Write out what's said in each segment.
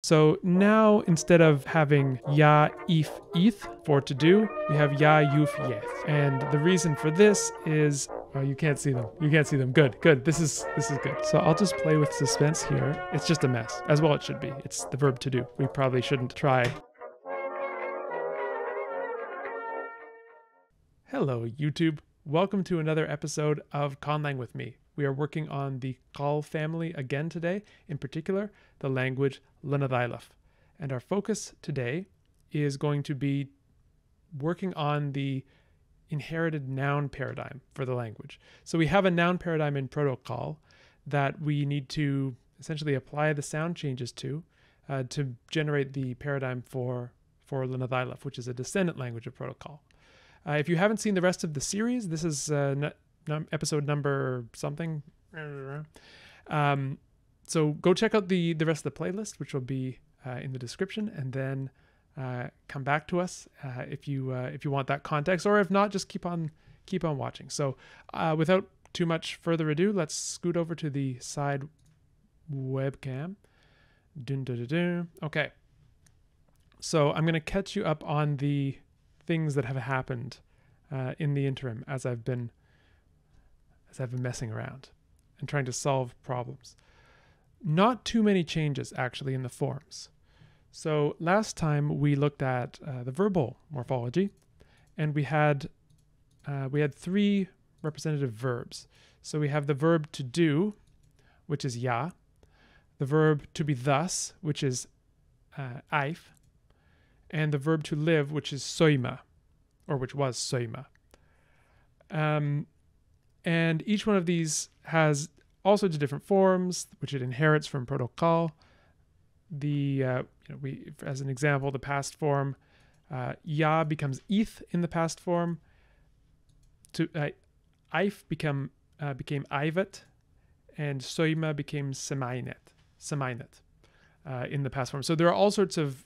So now instead of having ya, if, eth for to do, we have ya, yuf, yeth. And the reason for this is, oh, you can't see them. You can't see them. Good, good. This is good. So I'll just play with suspense here. It's just a mess, as well it should be. It's the verb to do. We probably shouldn't try. Hello, YouTube. Welcome to another episode of Conlang with me. We are working on the Qal family again today, in particular, the language Lenethailef. And our focus today is going to be working on the inherited noun paradigm for the language. So we have a noun paradigm in Proto-Qal that we need to essentially apply the sound changes to generate the paradigm for Lenethailef, which is a descendant language of Proto-Qal. If you haven't seen the rest of the series, this is episode number something. So go check out the rest of the playlist, which will be in the description, and then come back to us if you want that context, or if not, just keep on watching. So without too much further ado, let's scoot over to the side webcam. Okay. So I'm going to catch you up on the things that have happened in the interim as I've been messing around and trying to solve problems. Not too many changes actually in the forms. So last time we looked at the verbal morphology, and we had three representative verbs. So we have the verb to do, which is ya, the verb to be thus, which is aif, and the verb to live, which is soima, or which was soima. And each one of these has all sorts of different forms, which it inherits from Proto-Qal. As an example, the past form, ya becomes eth in the past form. Aif became aivet, and soima became semainet in the past form. So there are all sorts of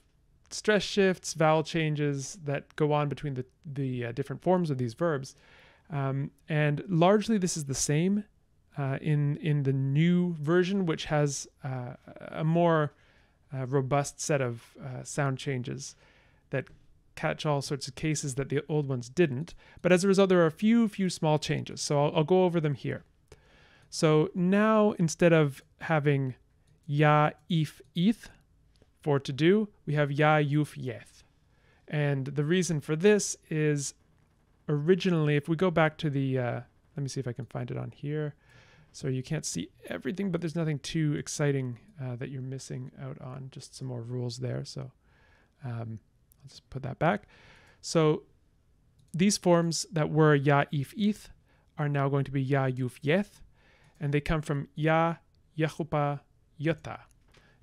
stress shifts, vowel changes that go on between the different forms of these verbs. And largely this is the same in the new version, which has a more robust set of sound changes that catch all sorts of cases that the old ones didn't. But as a result, there are a few small changes. So I'll go over them here. So now instead of having ya, if, eth for to do, we have ya, yuf, yeth. And the reason for this is originally, if we go back to the, let me see if I can find it on here. So you can't see everything, but there's nothing too exciting that you're missing out on. Just some more rules there. So I'll just put that back. So these forms that were ya, if, eth are now going to be ya, yuf, yeth. And they come from ya, yachupa, yota.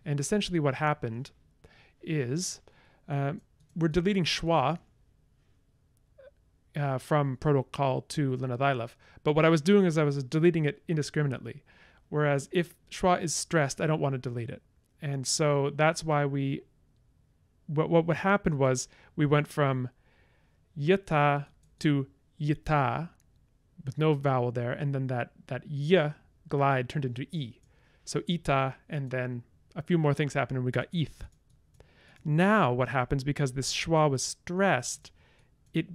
And essentially what happened is we're deleting schwa from Proto-Qal to Lenethailef. But what I was doing is I was deleting it indiscriminately. Whereas if schwa is stressed, I don't want to delete it. And so that's why what happened was we went from yata to yita with no vowel there. And then that y glide turned into e. So ita, and then a few more things happened and we got eth. Now what happens, because this schwa was stressed, it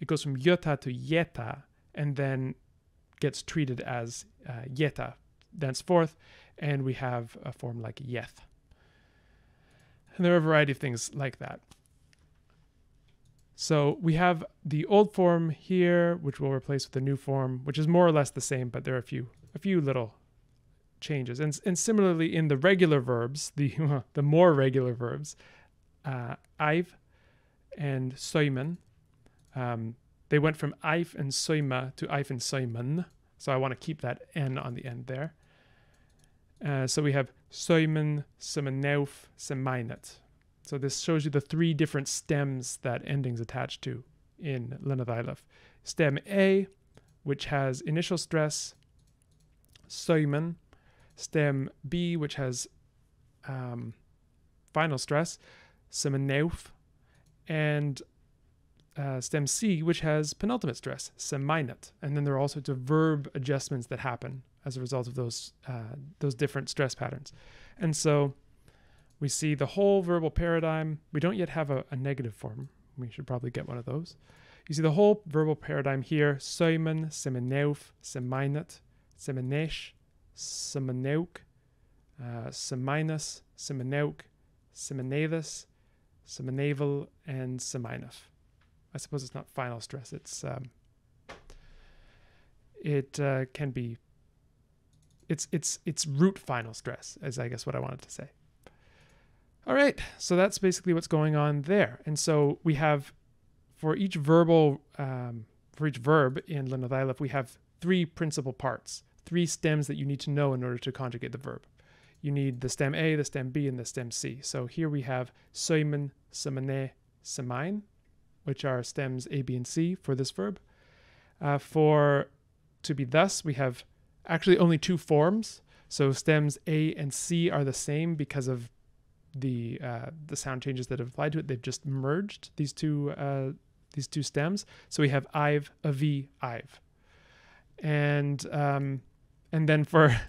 goes from yota to yeta, and then gets treated as yeta thenceforth, and we have a form like yeth. And there are a variety of things like that. So we have the old form here, which we'll replace with the new form, which is more or less the same, but there are a few little changes. And similarly in the regular verbs, the more regular verbs, aiv and soimen, they went from aif and soima to aif and soimen. So I want to keep that n on the end there. So we have soimen, semeneuf, semainet. So this shows you the three different stems that endings attach to in Lenethailef. Stem A, which has initial stress, soimen. Stem B, which has final stress, semeneuf. And stem C, which has penultimate stress, semainet. And then there are all sorts of verb adjustments that happen as a result of those different stress patterns. And so We see the whole verbal paradigm. We don't yet have a negative form. We should probably get one of those. You see the whole verbal paradigm here. Soimen, semeneuf, semainet, semenesh, semeneuk, seminus, semeneuk, semenevus, semenevel, and semainef. I suppose it's not final stress. It's can be. It's root final stress, is I guess what I wanted to say. All right, so that's basically what's going on there. And so we have, for each verb in Lenethailef, we have three principal parts, three stems that you need to know in order to conjugate the verb. You need the stem A, the stem B, and the stem C. So here we have soimen, semene, semain, which are stems A, B, and C for this verb. For to be thus, we have actually only two forms. So stems A and C are the same because of the sound changes that have applied to it. They've just merged these two stems. So we have I've, avi, I've, and then for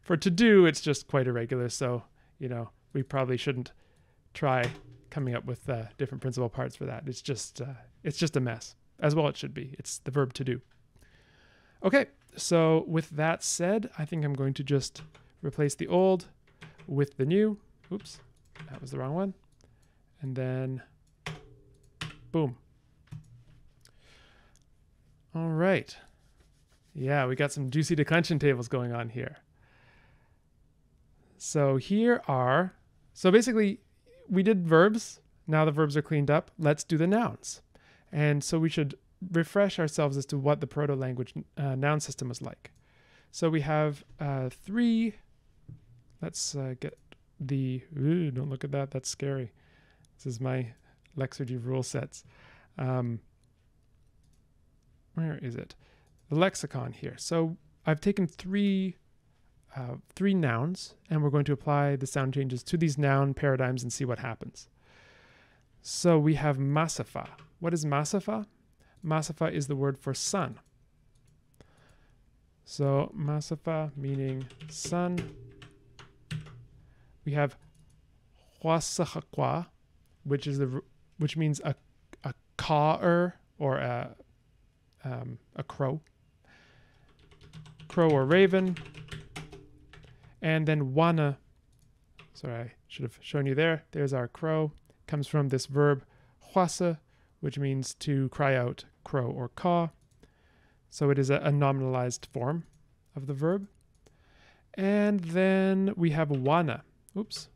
to do, it's just quite irregular. So we probably shouldn't try coming up with different principal parts for that. It's just a mess, as well it should be. It's the verb to do. Okay, so with that said, I think I'm going to just replace the old with the new. Oops. That was the wrong one. And then, boom. All right. Yeah, we got some juicy declension tables going on here. So basically we did verbs. Now the verbs are cleaned up. Let's do the nouns. And so we should refresh ourselves as to what the proto-language noun system was like. So we have three. Let's get ooh, don't look at that. That's scary. This is my Lexergy rule sets. Where is it? The lexicon here. So I've taken three nouns, and we're going to apply the sound changes to these noun paradigms and see what happens. So we have Massifa. What is Massifa? Massifa is the word for sun. So Massifa meaning sun. We have huasachakwa, which means a caw or a crow or raven. And then wana, sorry, I should have shown you there. There's our crow. Comes from this verb huasa, which means to cry out, crow or caw. So it is a nominalized form of the verb. And then we have wana. Oops,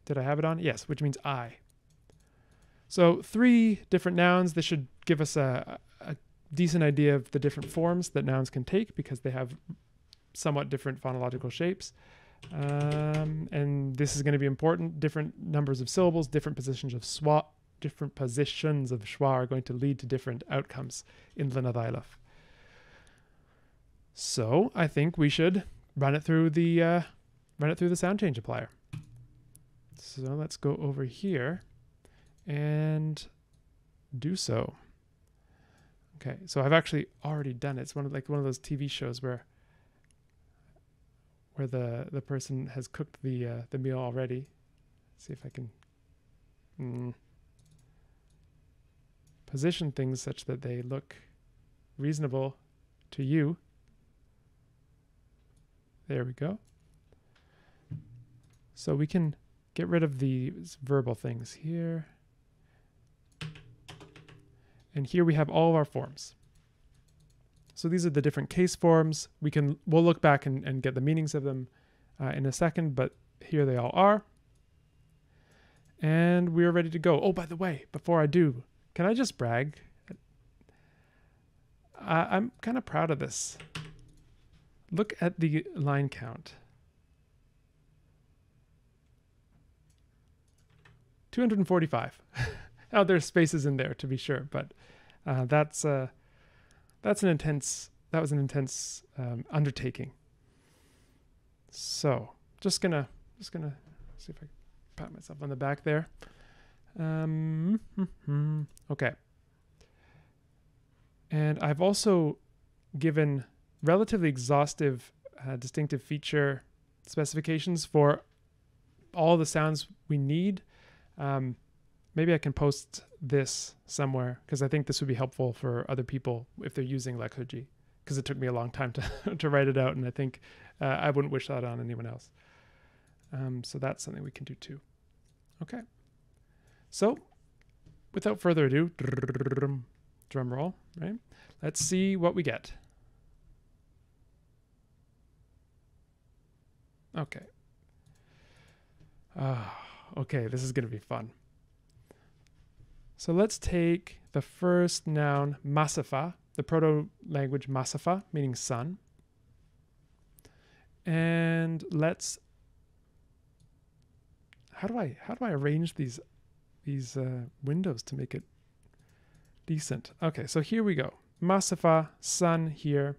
did I have it on? Yes, which means I. So three different nouns. This should give us a decent idea of the different forms that nouns can take because they have somewhat different phonological shapes. And this is going to be important. Different numbers of syllables, different positions of schwa are going to lead to different outcomes in Lenethailef. So I think we should run it through the sound change applier. So let's go over here and do so. Okay, so I've actually already done it. It's one of those TV shows where the person has cooked the meal already. Let's see if I can position things such that they look reasonable to you. There we go. So we can get rid of these verbal things here. And here we have all of our forms. So these are the different case forms. We'll look back and get the meanings of them in a second, but here they all are. And we're ready to go. Oh, by the way, before I do, can I just brag? I'm kind of proud of this. Look at the line count. 245. Now there's spaces in there to be sure, but that was an intense undertaking. So just gonna see if I can pat myself on the back there. Okay. And I've also given relatively exhaustive distinctive feature specifications for all the sounds we need. Maybe I can post this somewhere because I think this would be helpful for other people if they're using Lethargy, because it took me a long time to write it out, and I think I wouldn't wish that on anyone else. So that's something we can do too. Okay. So without further ado, drum roll, right? Let's see what we get. Okay. Okay, this is going to be fun. So let's take the first noun, Massifa, the proto-language Massifa, meaning sun. And let's, how do I arrange these windows to make it decent? Okay, so here we go. Massifa, sun here.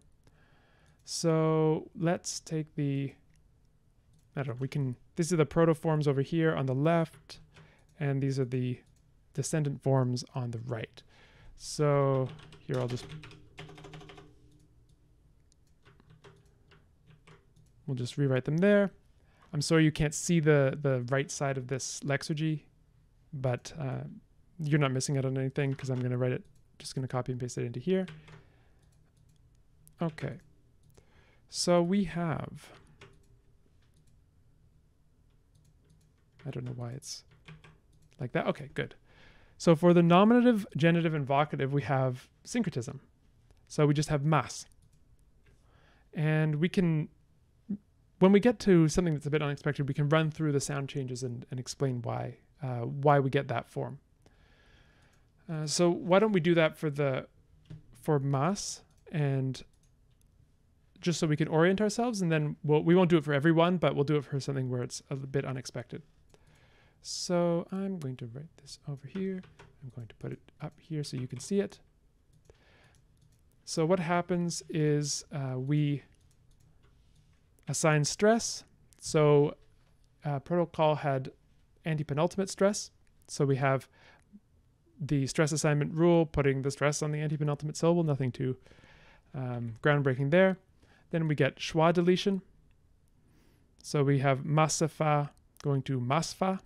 So let's take the, I don't know, these are the proto-forms over here on the left, and these are the descendant forms on the right. So here we'll just rewrite them there. I'm sorry you can't see the right side of this Lexergy, but you're not missing out on anything because I'm going to write it, just going to copy and paste it into here. Okay, so we have, I don't know why it's like that. Okay, good. So for the nominative, genitive, and vocative, we have syncretism. So we just have mas. And we can, when we get to something that's a bit unexpected, we can run through the sound changes and explain why we get that form. So why don't we do that for mas, and just so we can orient ourselves, and then we won't do it for everyone, but we'll do it for something where it's a bit unexpected. So I'm going to write this over here. I'm going to put it up here so you can see it. So what happens is we assign stress. So Proto-Qal had antepenultimate stress. So we have the stress assignment rule, putting the stress on the antepenultimate syllable, nothing too groundbreaking there. Then we get schwa deletion. So we have Massifa going to Masfa.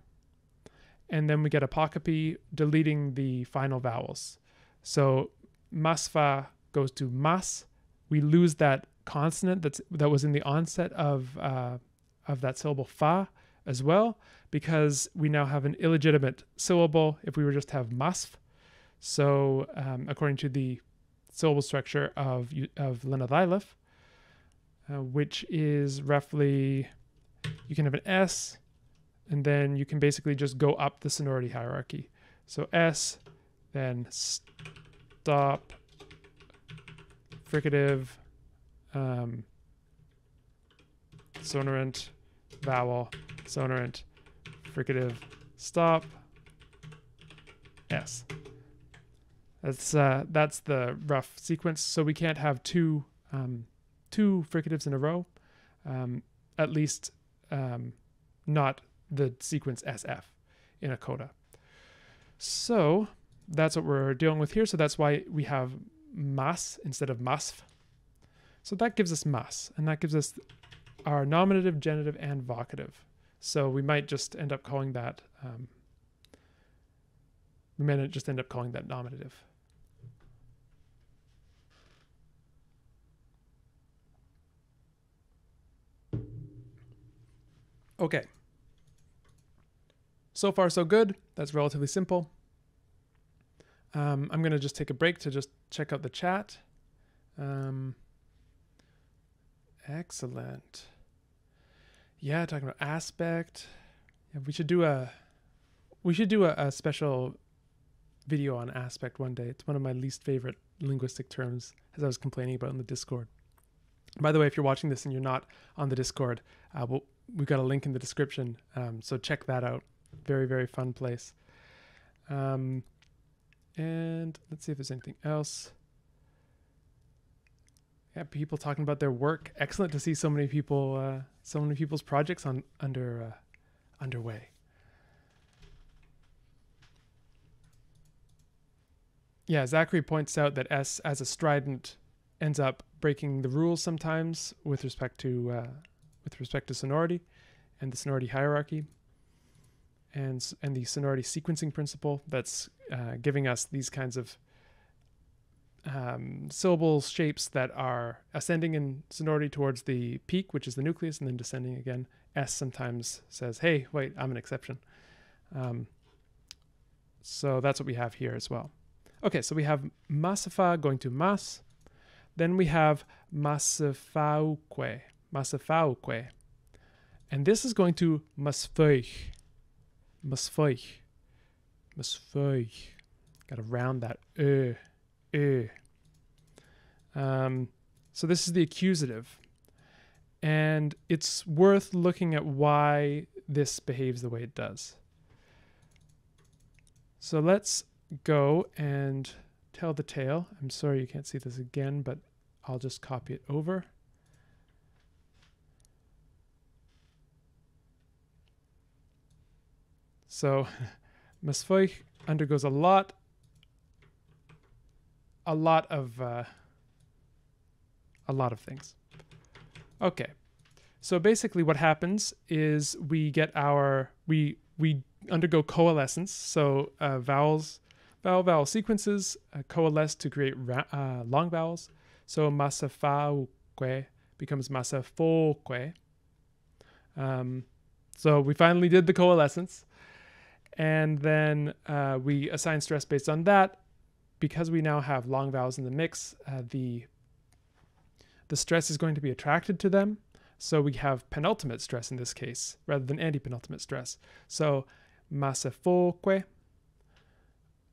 And then we get apocope deleting the final vowels. So Masfa goes to mas. We lose that consonant that was in the onset of that syllable fa as well, because we now have an illegitimate syllable if we were just to have masf. So according to the syllable structure of Lenethailef, which is roughly, you can have an S, and then you can basically just go up the sonority hierarchy. So S, then stop, fricative, sonorant, vowel, sonorant, fricative, stop, S. That's the rough sequence. So we can't have two fricatives in a row, at least not the sequence SF in a coda. So that's what we're dealing with here. So that's why we have mas instead of masf. So that gives us mas, and that gives us our nominative, genitive, and vocative. So we might just end up calling that nominative. Okay. So far, so good. That's relatively simple. I'm going to just take a break to just check out the chat. Excellent. Yeah, talking about aspect. Yeah, we should do a special video on aspect one day. It's one of my least favorite linguistic terms, as I was complaining about in the Discord. By the way, if you're watching this and you're not on the Discord, we've got a link in the description, so check that out. Very, very fun place. And let's see if there's anything else. Yeah, people talking about their work. Excellent to see so many people, so many people's projects underway. Yeah, Zachary points out that S as a strident ends up breaking the rules sometimes with respect to sonority and the sonority hierarchy. and the sonority sequencing principle that's giving us these kinds of syllable shapes that are ascending in sonority towards the peak, which is the nucleus, and then descending again. S sometimes says, hey, wait, I'm an exception. So that's what we have here as well. Okay, so we have Massifa going to mas. Then we have Masafauque. And this is going to masfeuch. Got to round that so this is the accusative. And it's worth looking at why this behaves the way it does. So let's go and tell the tale. I'm sorry you can't see this again, but I'll just copy it over. So Masfeuch undergoes a lot of things. Okay, so basically what happens is we get we undergo coalescence. So vowel sequences coalesce to create long vowels. So Masafauque becomes Masafoque. So we finally did the coalescence, and then we assign stress based on that. Because we now have long vowels in the mix, the stress is going to be attracted to them. So we have penultimate stress in this case, rather than anti-penultimate stress. So Masafoque.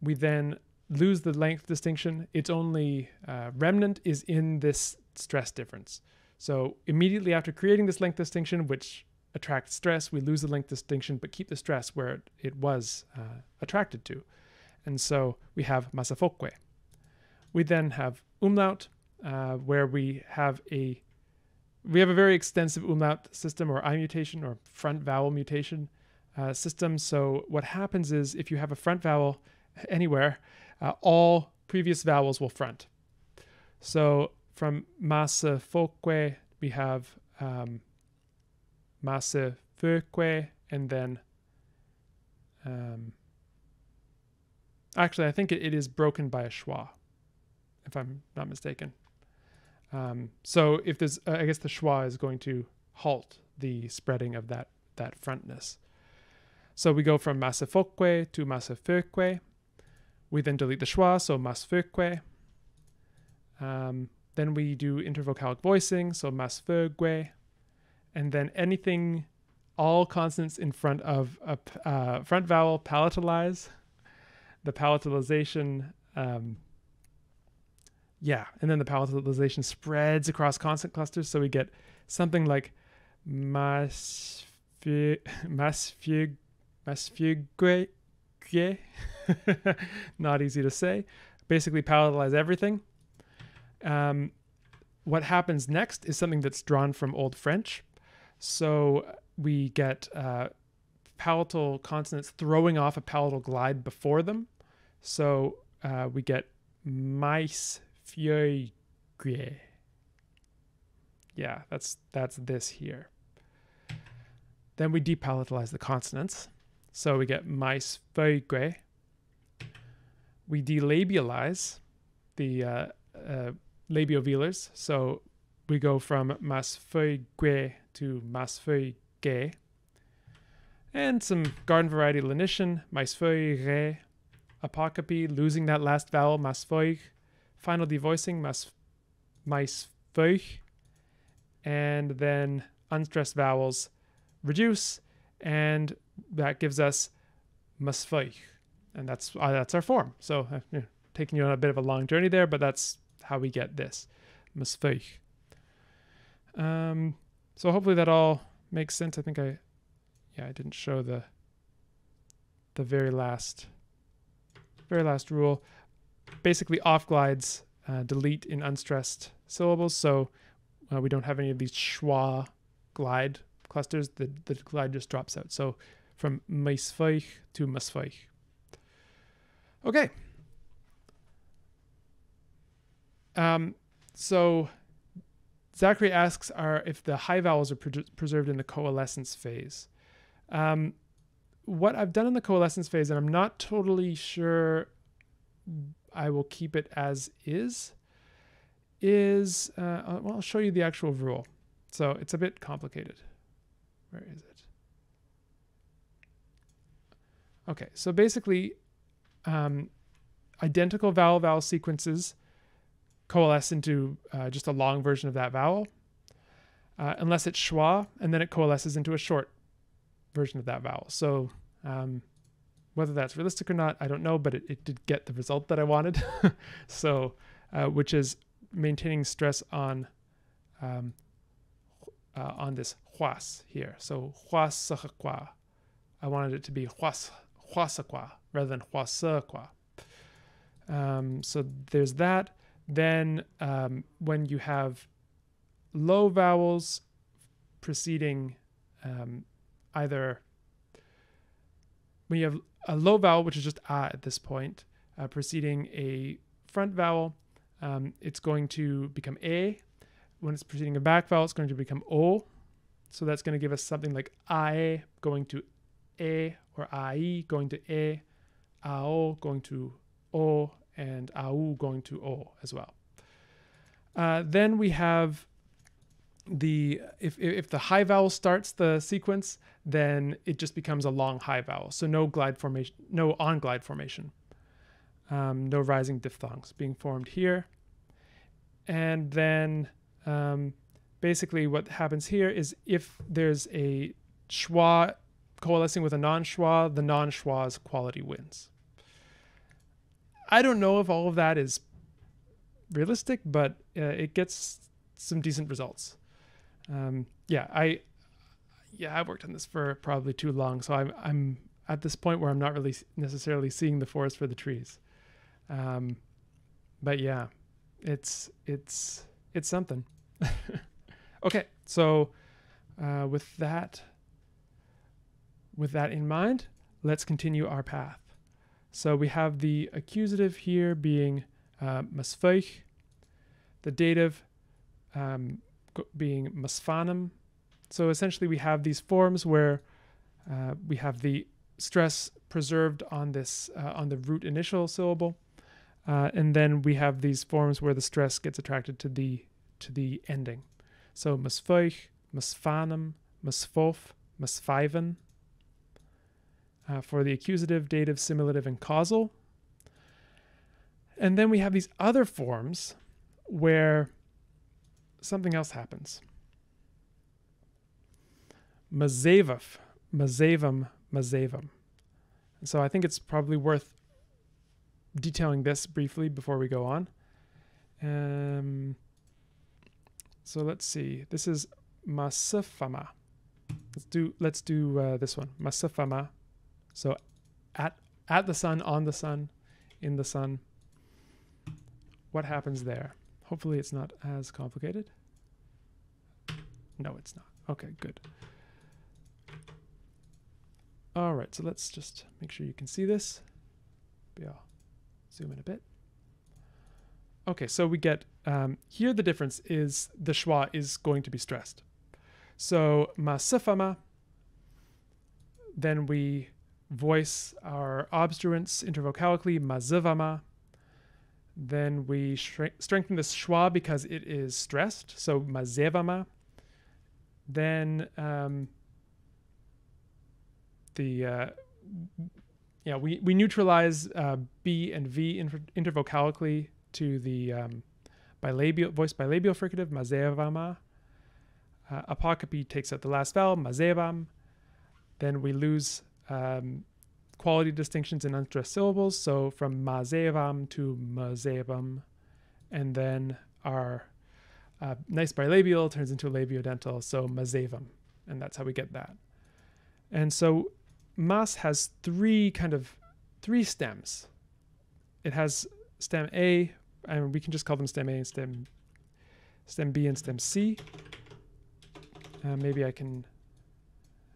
We then lose the length distinction. Its only remnant is in this stress difference. So immediately after creating this length distinction, which attracts stress, we lose the length distinction, but keep the stress where it was attracted to. And so we have Masafoque. We then have umlaut, where we have a very extensive umlaut system, or I mutation, or front vowel mutation system. So what happens is if you have a front vowel anywhere, all previous vowels will front. So from Masafoque, we have Masafoque, and then actually, I think it is broken by a schwa, if I'm not mistaken. So if there's, I guess the schwa is going to halt the spreading of that frontness. So we go from Masafoque to Masafoque. We then delete the schwa, so Masfoque. Then we do intervocalic voicing, so Masfogue. And then anything, all consonants in front of a front vowel palatalize. The palatalization, and then the palatalization spreads across consonant clusters, so we get something like masfugue, not easy to say. Basically palatalize everything. What happens next is something that's drawn from Old French. So we get palatal consonants throwing off a palatal glide before them. So we get mais feuille. Yeah, that's this here. Then we depalatalize the consonants. So we get mais feuille. We delabialize the labiovelars. So we go from mas feuille to mas feuille. And some garden variety lenition, mais feuille. Apocopy, losing that last vowel, masfeuch. Final devoicing, mais feuch. And then unstressed vowels reduce, and that gives us masfeuch. And that's our form. So taking you on a bit of a long journey there, but that's how we get this, masfeuch. So hopefully that all makes sense. I think I didn't show the very last rule. Basically off glides delete in unstressed syllables, so we don't have any of these schwa glide clusters. The glide just drops out. So from maisfeuch to masfeuch. Okay. So Zachary asks if the high vowels are preserved in the coalescence phase. what I've done in the coalescence phase, and I'm not totally sure I will keep it as is well, I'll show you the actual rule. So it's a bit complicated. Where is it? Okay, so basically, identical vowel-vowel sequences coalesce into just a long version of that vowel, unless it's schwa, and then it coalesces into a short version of that vowel. So whether that's realistic or not, I don't know, but it did get the result that I wanted. So, which is maintaining stress on this huas here. So huasakwa. I wanted it to be huasakwa rather than huasakwa. So there's that. Then when you have low vowels preceding either, when you have a low vowel, which is just a at this point, preceding a front vowel, it's going to become a. When it's preceding a back vowel, it's going to become o. So that's going to give us something like ae going to e, or ai going to e, ao going to o, and au going to o as well. Then we have if the high vowel starts the sequence, then it just becomes a long high vowel. So no glide formation, no on glide formation, no rising diphthongs being formed here. And then basically what happens here is if there's a schwa coalescing with a non-schwa, the non-schwa's quality wins. I don't know if all of that is realistic, but it gets some decent results. I worked on this for probably too long, so I'm at this point where I'm not really necessarily seeing the forest for the trees. But yeah, it's something. Okay, so with that in mind, let's continue our path. So we have the accusative here being Masfeuch, the dative being Masfanam. So essentially we have these forms where we have the stress preserved on this on the root initial syllable, and then we have these forms where the stress gets attracted to the ending. So Masfeuch, Masfanam, Masfof, Masfiven. For the accusative, dative, simulative, and causal. And then we have these other forms where something else happens. Mazevaf, mazevam, mazevam. And so I think it's probably worth detailing this briefly before we go on. So let's see. This is Masafama. Let's do this one. Masafama. So at the sun, on the sun, in the sun. What happens there? Hopefully it's not as complicated. No, it's not. Okay, good. All right, so let's just make sure you can see this. Maybe I'll zoom in a bit. Okay, so we get, here the difference is the schwa is going to be stressed. So Masafama, then we voice our obstruents intervocalically, Mazivama. Then we strengthen the schwa because it is stressed, so Mazevama. Then we neutralize B and V intervocalically to the voice bilabial fricative, Mazevama. Apocopy takes out the last vowel, Mazevam. Then we lose quality distinctions in unstressed syllables, so from mazevam to mazevam, and then our nice bilabial turns into labiodental, so mazevam, and that's how we get that. And so mas has three stems. It has stem A, and we can just call them stem A and stem B and stem C. Maybe I don't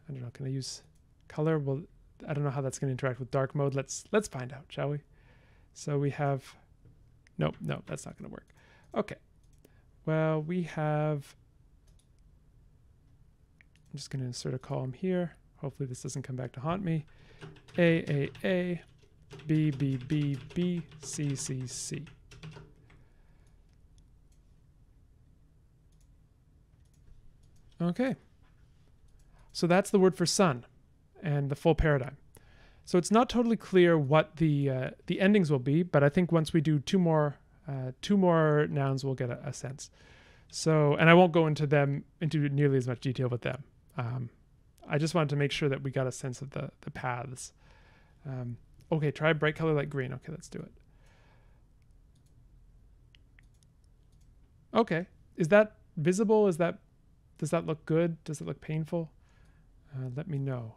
know, can I use color? Well, I don't know how that's going to interact with dark mode. Let's find out, shall we? So we have, no, that's not going to work. Okay. Well, we have, I'm just going to insert a column here. Hopefully this doesn't come back to haunt me. A, B, B, B, B, C, C, C. Okay. So that's the word for sun and the full paradigm. So it's not totally clear what the endings will be, but I think once we do two more nouns, we'll get a sense. So, and I won't go into nearly as much detail with them. I just wanted to make sure that we got a sense of the paths. Okay, try bright color like green. Okay, let's do it. Okay, is that visible? Does that look good? Does it look painful? Let me know.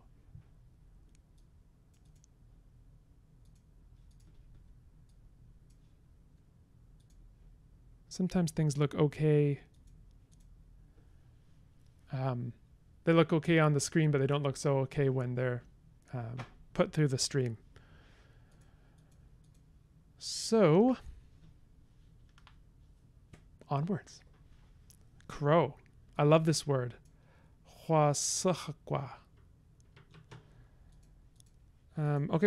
Sometimes things look okay. They look okay on the screen, but they don't look so okay when they're put through the stream. So, onwards. Crow. I love this word. Okay,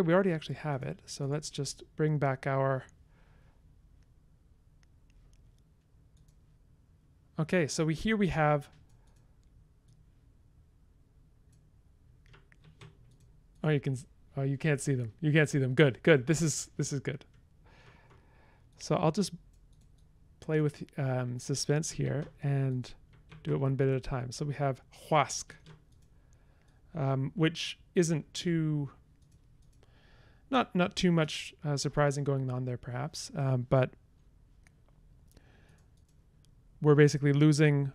we already actually have it, so let's just bring back our... Okay, so here we have... Oh, you can't see them. You can't see them. Good, good. This is good. So I'll just play with suspense here and do it one bit at a time. So we have huask, which isn't too, not too much surprising going on there perhaps, but we're basically losing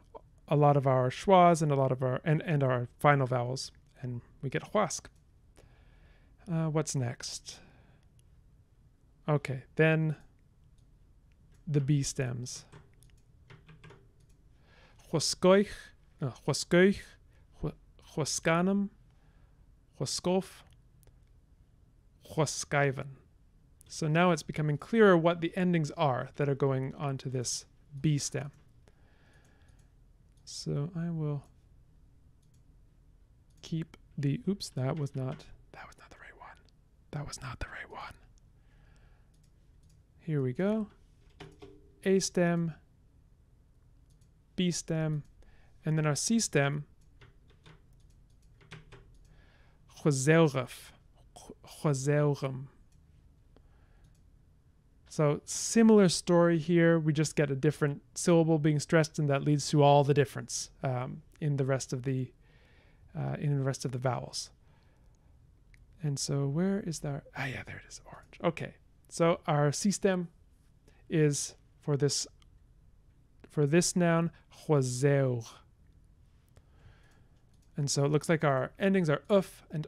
a lot of our schwas and a lot of our and our final vowels, and we get huask. What's next? Okay, then the B stems. Huaskoich, huaskoich, huaskanum, huaskof, huaskaiven. So now it's becoming clearer what the endings are that are going onto this B stem. So I will keep the, oops, that was not the right one. That was not the right one. Here we go. A stem, B stem, and then our C stem, chozelref, chozelrem. So similar story here. We just get a different syllable being stressed, and that leads to all the difference in the rest of the vowels. And so where is that? Ah, yeah, there it is, orange. Okay, so our C stem is for this noun, chozer. And so it looks like our endings are uf and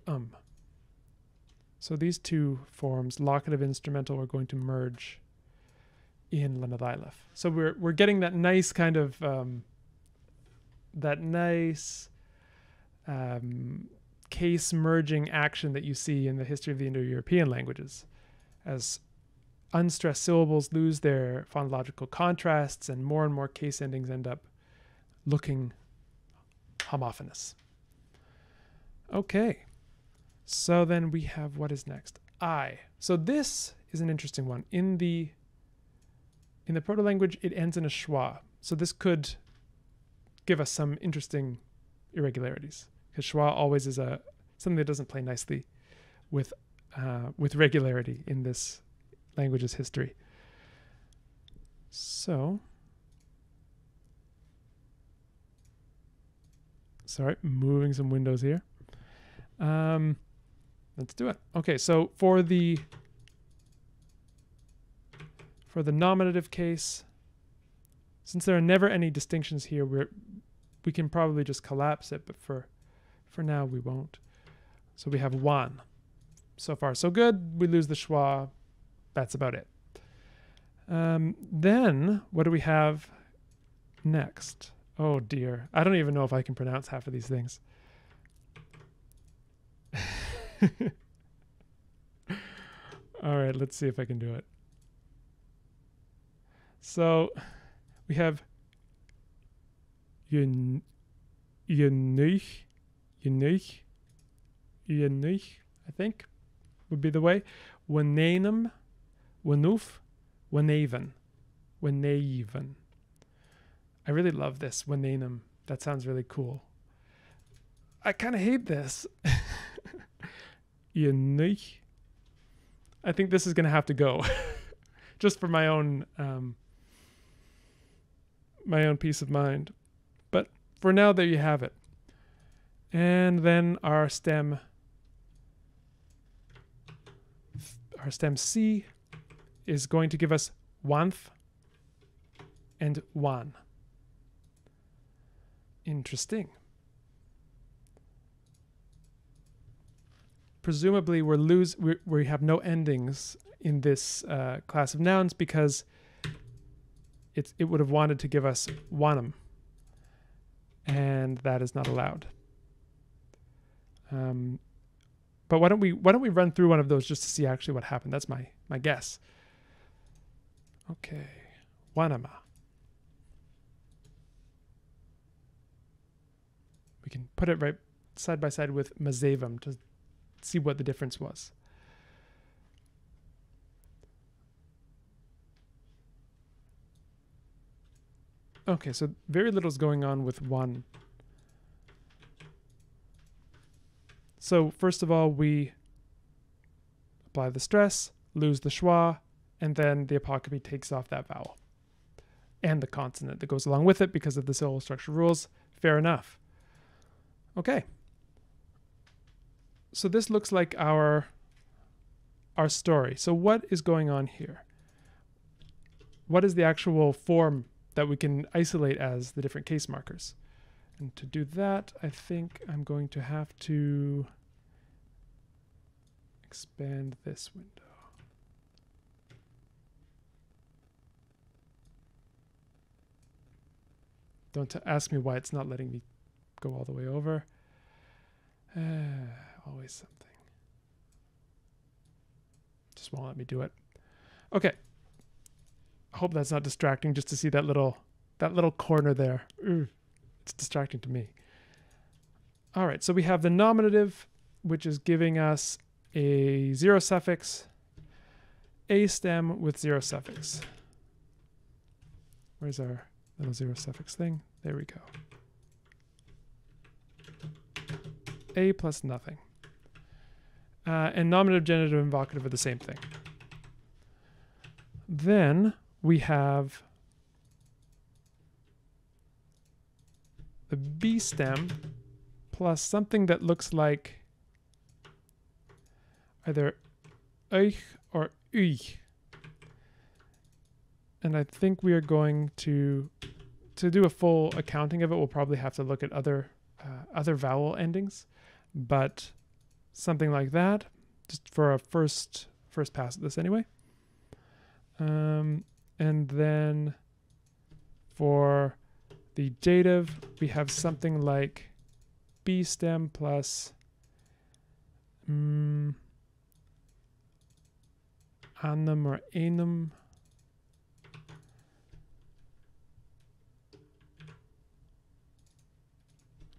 So these two forms, locative instrumental, are going to merge in Lenethailef. So we're getting that nice kind of case merging action that you see in the history of the Indo-European languages, as unstressed syllables lose their phonological contrasts and more case endings end up looking homophonous. Okay. So then we have, what is next? I. So this is an interesting one. In the proto-language, it ends in a schwa. So this could give us some interesting irregularities, because schwa always is something that doesn't play nicely with regularity in this language's history. So, sorry, moving some windows here. Let's do it. Okay, so for the nominative case, since there are never any distinctions here, we can probably just collapse it, but for now we won't. So we have one. So far so good. We lose the schwa. That's about it. Then what do we have next? Oh dear. I don't even know if I can pronounce half of these things. All right, let's see if I can do it. So we have Yenuch, Yenich, I think, would be the way. Wenenum, wenuf, wenaven, wenaven. I really love this, wenenum. That sounds really cool. I kind of hate this. Yenich. I think this is going to have to go. Just for my own peace of mind. But for now, there you have it. And then our stem C is going to give us wanth and wan. Interesting. Presumably we have no endings in this class of nouns because it would have wanted to give us wanum, and that is not allowed. But why don't we run through one of those just to see actually what happened? That's my guess. Okay, wanama. We can put it right side by side with masavam to see what the difference was. Okay, so very little is going on with one. So first of all, we apply the stress, lose the schwa, and then the apostrophe takes off that vowel and the consonant that goes along with it because of the syllable structure rules. Fair enough. Okay. So this looks like our story. So what is going on here? What is the actual form that we can isolate as the different case markers? And to do that, I think I'm going to have to expand this window. Don't ask me why it's not letting me go all the way over. Always something. Just won't let me do it. Okay. I hope that's not distracting just to see that little corner there. It's distracting to me. All right, so we have the nominative, which is giving us a zero suffix, a stem with zero suffix. Where's our little zero suffix thing? There we go. A plus nothing. And nominative, genitive, and vocative are the same thing. Then we have the B stem plus something that looks like either euch or uich. And I think we are going to do a full accounting of it. We'll probably have to look at other vowel endings, but something like that, just for a first pass at this anyway. And then for the dative, we have something like B stem plus anum or anum.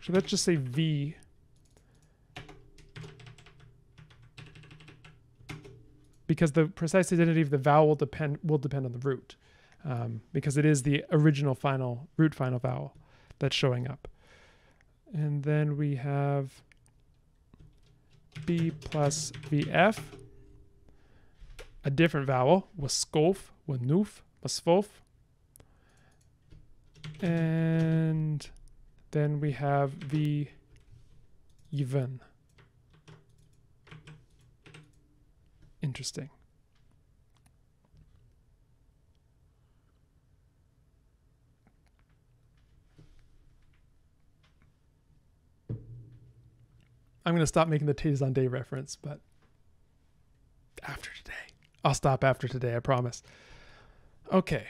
So let's just say V. Because the precise identity of the vowel will depend on the root, because it is the original root final vowel that's showing up. And then we have B plus VF, a different vowel, waskof, wanuf, masfof. And then we have V even. Interesting. I'm going to stop making the Tays on Day reference, but after today. I'll stop after today, I promise. Okay.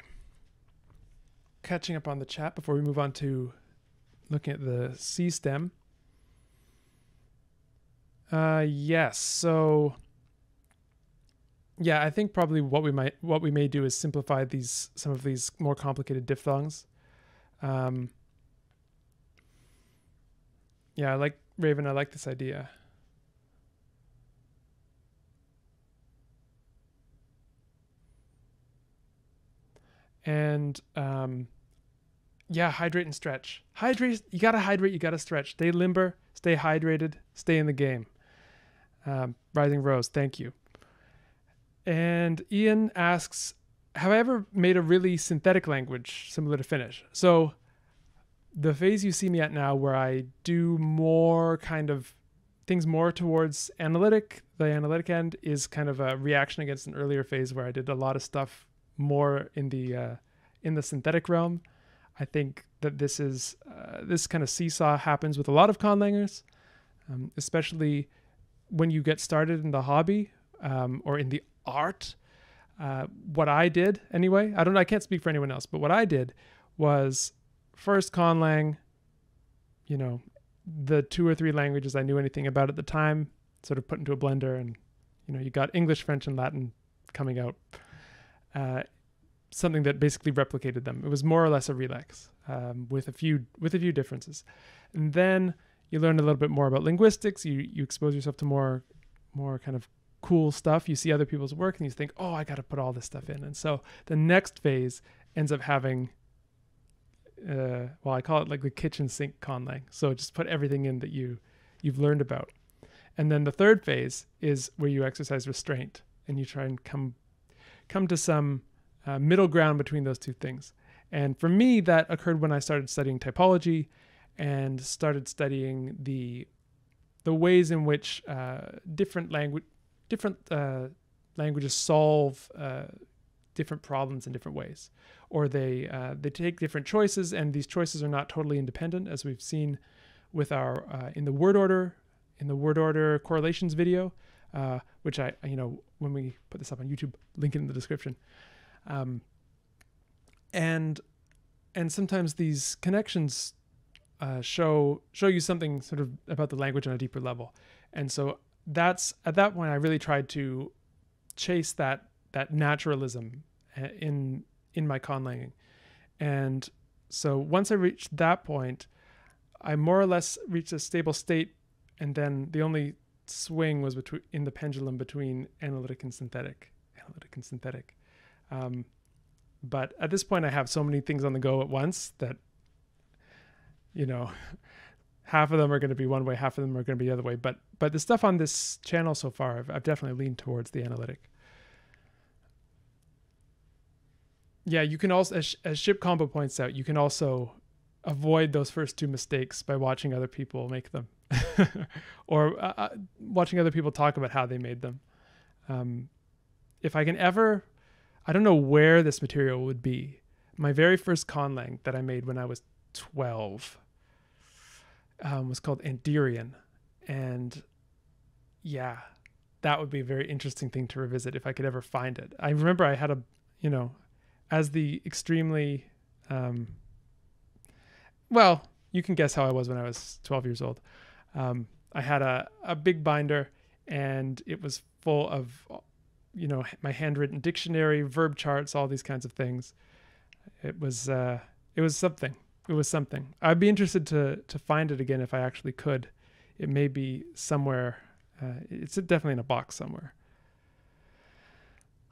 Catching up on the chat before we move on to looking at the C stem. Yes, so yeah, I think probably what we may do is simplify some of these more complicated diphthongs. Yeah, I like Raven. I like this idea. And yeah, hydrate and stretch. Hydrate, you gotta hydrate, you gotta stretch. Stay limber, stay hydrated, stay in the game. Rising Rose, thank you. And Ian asks, have I ever made a really synthetic language similar to Finnish? So the phase you see me at now, where I do more kind of things more towards the analytic end, is kind of a reaction against an earlier phase where I did a lot of stuff more in the synthetic realm. I think that this is this kind of seesaw happens with a lot of conlangers, especially when you get started in the hobby or in the art. What I did anyway, I can't speak for anyone else, but what I did was first conlang, you know, the 2 or 3 languages I knew anything about at the time, sort of put into a blender, and you know, you got English, French, and Latin coming out. Something that basically replicated them. It was more or less a relax, with a few differences. And then you learn a little bit more about linguistics. You expose yourself to more kind of cool stuff. You see other people's work and you think, oh, I got to put all this stuff in. And so the next phase ends up having, I call it like the kitchen sink conlang. So just put everything in that you've learned about. And then the third phase is where you exercise restraint and you try and come to some middle ground between those two things. And for me, that occurred when I started studying typology and started studying the ways in which different languages solve different problems in different ways, or they take different choices, and these choices are not totally independent, as we've seen with our in the word order correlations video, which I when we put this up on YouTube, link it in the description. And sometimes these connections show you something sort of about the language on a deeper level. And so that's at that point I really tried to chase that naturalism in my conlanging. And so once I reached that point, I more or less reached a stable state, and then the only swing was in the pendulum between analytic and synthetic. But at this point I have so many things on the go at once that, you know, half of them are going to be one way, half of them are going to be the other way. But the stuff on this channel so far, I've definitely leaned towards the analytic. Yeah, you can also, as Ship Combo points out, you can also avoid those first 2 mistakes by watching other people make them, or watching other people talk about how they made them. If I can ever, I don't know where this material would be. My very first conlang that I made when I was 12 was called Andirian. And yeah, that would be a very interesting thing to revisit if I could ever find it. I remember I had a, you know, as the extremely, well, you can guess how I was when I was 12 years old. I had a big binder, and it was full of, you know, my handwritten dictionary, verb charts, all these kinds of things. It was something. It was something. I'd be interested to find it again if I actually could. It may be somewhere. It's definitely in a box somewhere.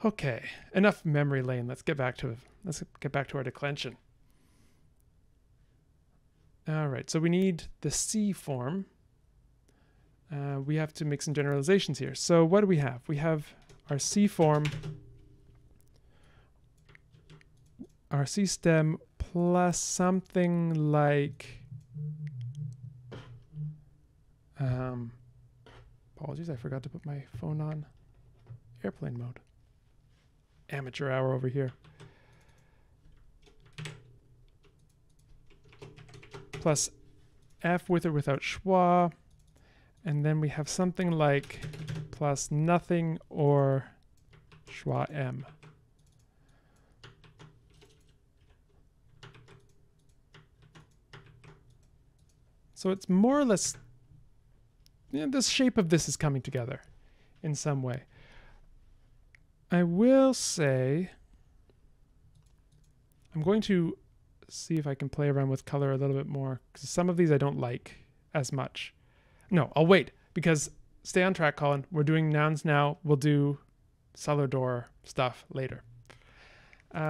Okay, enough memory lane. Let's get back to our declension. All right, so we need the C form. We have to make some generalizations here. So what do we have? We have our C form, our C stem, plus something like, apologies, I forgot to put my phone on airplane mode. Amateur hour over here. Plus F with or without schwa. And then we have something like plus nothing or schwa M. So it's more or less, you know, the shape of this is coming together in some way. I will say, I'm going to see if I can play around with color a little bit more, because some of these I don't like as much. No, I'll wait, because stay on track, Colin. We're doing nouns now. We'll do Salvador stuff later.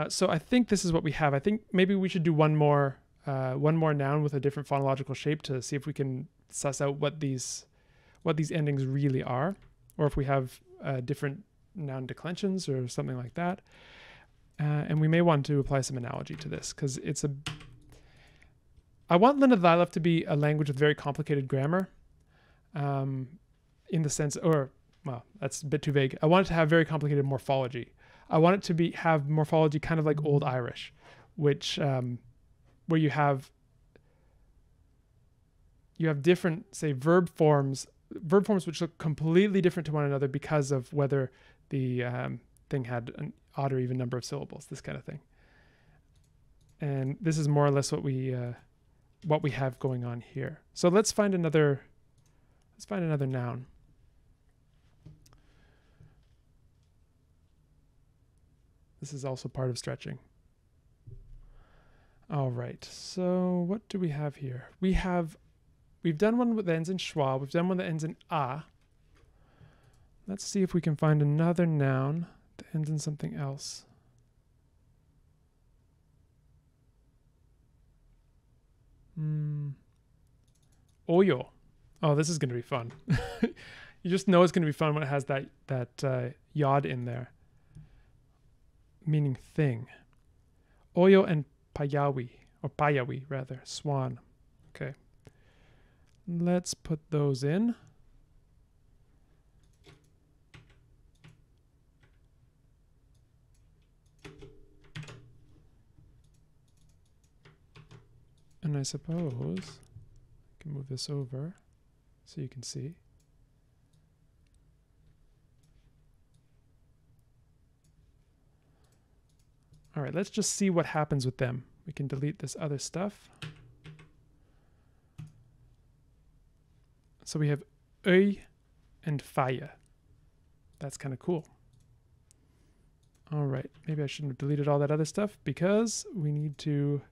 So I think this is what we have. I think maybe we should do one more noun with a different phonological shape to see if we can suss out what these endings really are, or if we have different noun declensions or something like that. And we may want to apply some analogy to this because I want Lenethailef to be a language with very complicated grammar, in the sense, well, that's a bit too vague. I want it to have very complicated morphology. I want it to have morphology kind of like Old Irish, which where you have different, say, verb forms which look completely different to one another because of whether the thing had an odd or even number of syllables, this kind of thing. And this is more or less what we have going on here. So let's find another noun. This is also part of stretching. All right, so what do we have here? We've done one that ends in schwa. We've done one that ends in a. Let's see if we can find another noun that ends in something else. Oyo. Oh, this is going to be fun. You just know it's going to be fun when it has that yod in there, meaning thing. Oyo and payawi, or payawi rather, swan. Okay. Let's put those in. And I suppose I can move this over so you can see. All right, let's just see what happens with them. We can delete this other stuff. So we have öy and fire. That's kind of cool. All right, maybe I shouldn't have deleted all that other stuff because we need to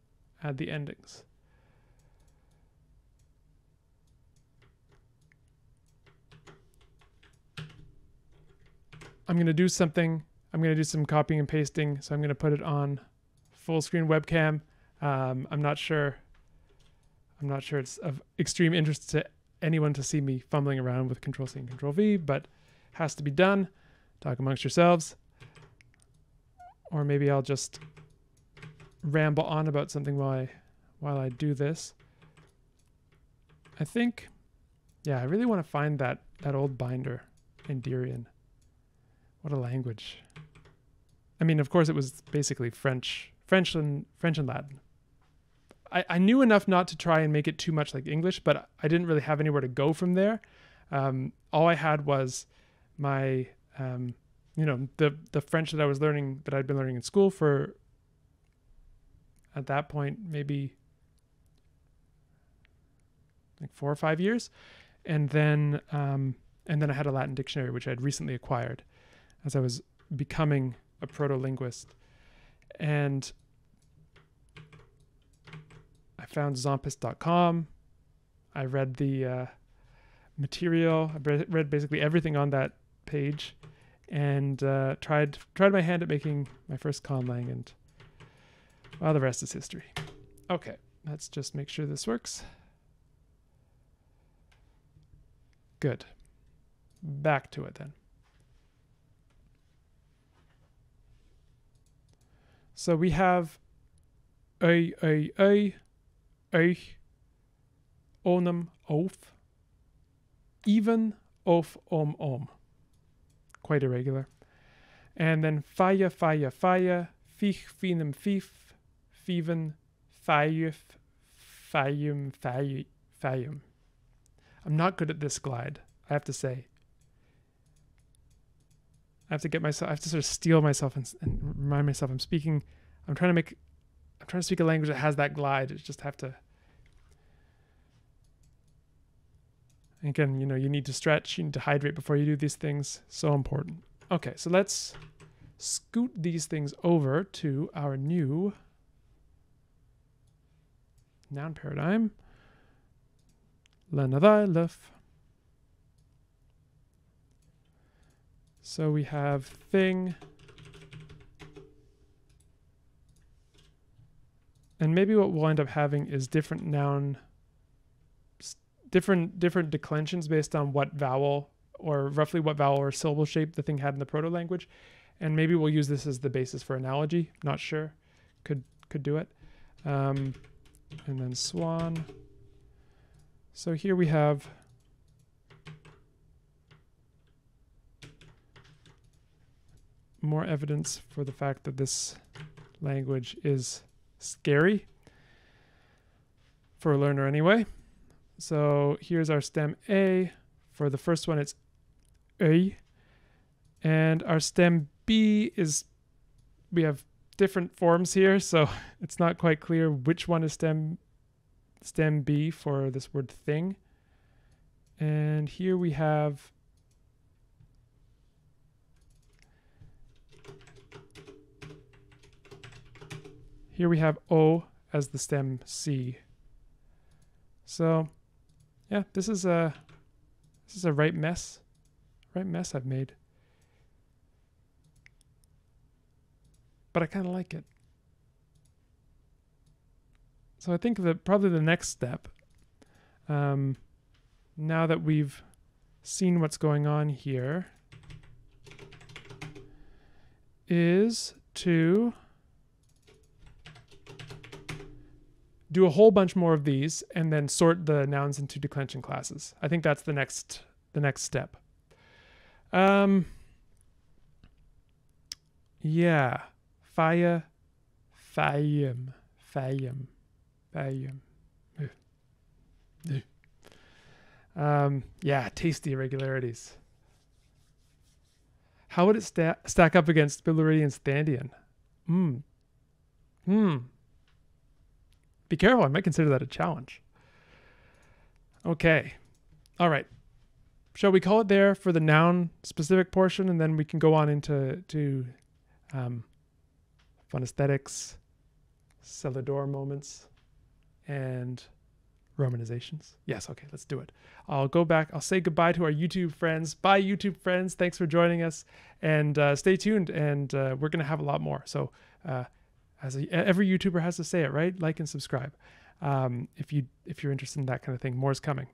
add the endings. I'm going to do something. I'm going to do some copying and pasting. So I'm going to put it on full screen webcam. I'm not sure it's of extreme interest to anyone to see me fumbling around with Control-C and Control-V, but has to be done. Talk amongst yourselves. Or maybe I'll just ramble on about something while I do this. I think, yeah, I really want to find that old binder in Derian. What a language. I mean, of course, it was basically French and Latin. I knew enough not to try and make it too much like English, but I didn't really have anywhere to go from there. All I had was my, the French that I was learning, that I'd been learning in school for, at that point, maybe like 4 or 5 years. And then I had a Latin dictionary, which I'd recently acquired as I was becoming a proto-linguist. And I found zompist.com. I read the material. I read basically everything on that page, and tried my hand at making my first Conlang, and well, the rest is history. Okay, let's just make sure this works. Good. Back to it then. So we have euch, onum, oaf, even, of, om. Quite irregular. And then fire, fich, finum, fif, fiven, fayuf, fayum. I'm not good at this glide, I have to say. I have to sort of steel myself and remind myself I'm trying to speak a language that has that glide. It's just have to. Again, you need to stretch, you need to hydrate before you do these things. So important. Okay, so let's scoot these things over to our new noun paradigm. Lenethailef. So we have thing, And maybe what we'll end up having is different noun, different declensions based on what vowel or roughly what vowel or syllable shape the thing had in the proto-language. And maybe we'll use this as the basis for analogy. Not sure. Could do it. And then swan. So here we have more evidence for the fact that this language is scary for a learner anyway. So here's our stem A. For the first one, it's A. And our stem B is, we have different forms here, so it's not quite clear which one is stem B for this word thing. And here we have O as the stem C. So yeah, this is a right mess I've made. But I kind of like it. So I think that probably the next step, now that we've seen what's going on here, is to do a whole bunch more of these and then sort the nouns into declension classes. I think that's the next step. Yeah. Fire, fayum. Yeah, tasty irregularities. How would it stack up against Biluridian Standian? Be careful, I might consider that a challenge. Okay. All right. Shall we call it there for the noun specific portion, and then we can go on into phonesthetics, Celador moments, and romanizations? Yes, okay, let's do it. I'll go back. I'll say goodbye to our YouTube friends. Bye, YouTube friends. Thanks for joining us. And stay tuned, and we're going to have a lot more. So every YouTuber has to say it, right? Like and subscribe if you're interested in that kind of thing. More is coming.